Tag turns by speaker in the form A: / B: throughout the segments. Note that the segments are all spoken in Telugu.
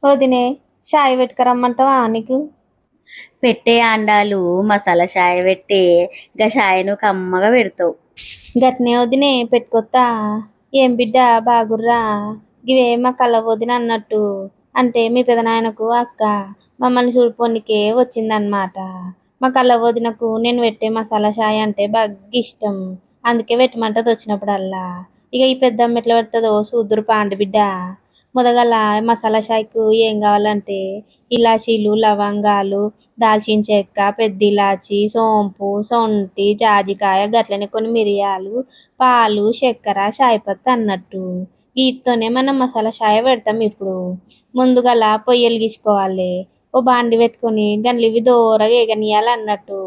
A: వదినే చాయ్ పెట్టుకురమ్మంటావా నీకు?
B: పెట్టే అండాలు మసాలా చాయ్ పెట్టే గా చాయను కమ్మగా పెడతావు.
A: గట్నే వదినే పెట్టుకొత్తా. ఏం బిడ్డ బాగుర్రా? గివే మా కళ్ళ వదిన అన్నట్టు. అంటే మీ పెదనాయనకు అక్క మమ్మల్ని చూడుకోనికే వచ్చిందన్నమాట. మా కళ్ళ వదినకు నేను పెట్టే మసాలా చాయ్ అంటే బాగా ఇష్టం. అందుకే పెట్టమంటది వచ్చినప్పుడల్లా. ఇక ఈ పెద్దమ్మ ఎట్లా పెడుతుందో చూద్దురు పాండి బిడ్డ. మొదగల మసాలా చాయ్కు ఏం కావాలంటే ఇలాచీలు, లవంగాలు, దాల్చిన చెక్క, పెద్ద ఇలాచి, సోంపు, సొంటి, జాజికాయ, గట్లనే కొన్ని మిరియాలు, పాలు, చక్కెర, చాయపత్తి అన్నట్టు. వీటితోనే మనం మసాలా చాయ్ పెడతాం. ఇప్పుడు ముందుగల పొయ్యి వెలిగించుకోవాలి. ఓ బాండి పెట్టుకొని గండ్లు ఇవి దోరగా ఎగనియాలి అన్నట్టు.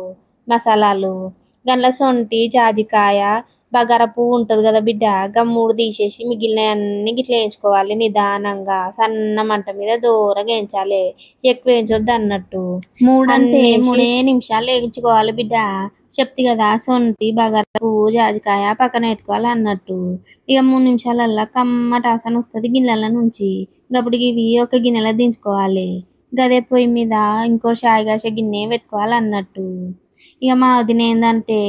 A: మసాలాలు గండ్ల సొంటి, జాజికాయ, బగారా పువ్వు ఉంటుంది కదా బిడ్డ, గా మూడు తీసేసి మిగిలినవన్నీ గిట్ల వేయించుకోవాలి. నిదానంగా సన్న మంట మీద దోరగా వేయించాలి. ఎక్కువ వేయించొద్దు అన్నట్టు.
B: మూడంటే
A: అన్నీ 3 నిమిషాలు వేయించుకోవాలి బిడ్డ. చెప్తి కదా సొంటి, బగారా పువ్వు, జాజికాయ పక్కన పెట్టుకోవాలి అన్నట్టు. ఇక 3 నిమిషాలల్లా కమ్మటి వాసన వస్తుంది గిన్నెల నుంచి. గప్పుడు ఇవి ఒక గిన్నెలో దించుకోవాలి. గదే పొయ్యి మీద ఇంకో చాయ్ కాసే గిన్నె పెట్టుకోవాలి అన్నట్టు. ఇక మా వదిన ఏందంటే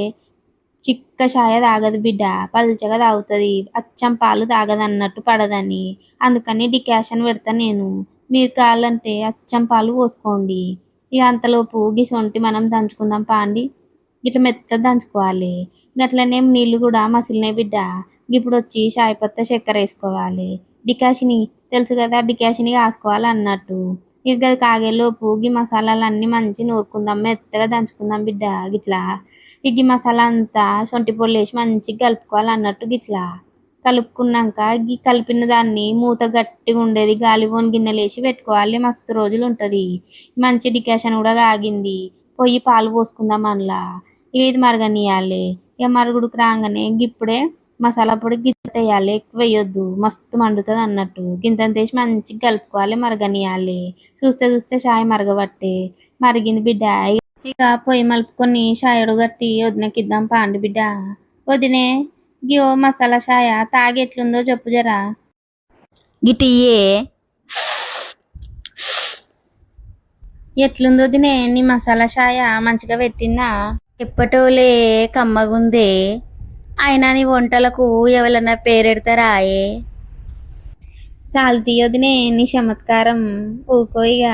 A: చిక్క చాయ తాగదు బిడ్డ, పల్చగా తాగుతుంది. అచ్చం పాలు తాగదు అన్నట్టు పడదని. అందుకని డికాషన్ పెడతా నేను. మీరు కావాలంటే అచ్చం పాలు పోసుకోండి. ఇక అంతలోపు గిసొంటి మనం దంచుకుందాం పాండి. ఇట్లా మెత్తగా దంచుకోవాలి. గట్లనే నీళ్ళు కూడా మసిలినాయి బిడ్డ. ఇప్పుడు వచ్చి చాయ్ పత్తా చక్కెర వేసుకోవాలి. డికాషని తెలుసు కదా, డికాషని కాసుకోవాలి అన్నట్టు. ఇక అది కాగేలోపు గీ మసాలాలన్నీ మంచి నూరుకుందాం, మెత్తగా దంచుకుందాం బిడ్డ. గిట్లా ఈ మసాలా అంతా శొంఠి పొడి వేసి మంచిగా కలుపుకోవాలి అన్నట్టు. గిట్లా కలుపుకున్నాక ఈ కలిపిన దాన్ని మూత గట్టిగా ఉండేది గాలి పోని గిన్నెలు వేసి పెట్టుకోవాలి. మస్తు రోజులు ఉంటుంది. మంచి డికాషన్ కూడా కాగింది. పొయ్యి పాలు పోసుకుందాం అందులో. ఇక ఇది మరగనియాలి. ఇక మరుగుడుకు రాగానే ఇప్పుడే మసాలా పొడి గిత్త వేయాలి. ఎక్కువ వేయొద్దు, మస్తు మండుతుంది అన్నట్టు. గింతంత వేసి మంచిగా కలుపుకోవాలి, మరగనియాలి. చూస్తే చూస్తే చాయ్ మరగబట్టే మరిగింది బిడ్డ. ఇక పొయ్యి మలుపుకొని చాయడు గట్టి వదినకి ఇద్దాం పాండి బిడ్డ. వదినే గియో మసాలా చాయ తాగి ఎట్లుందో చెప్పు జరా.
B: గిటియే
A: ఎట్లుందో వదినే నీ మసాలా చాయ మంచిగా పెట్టినా?
B: ఎప్పటోలే కమ్మగుందే. అయినా నీ వంటలకు ఎవరన్నా పేరెడతారాయే?
A: సాల్తీ వదినే నీ చమత్కారం ఊకో ఇక.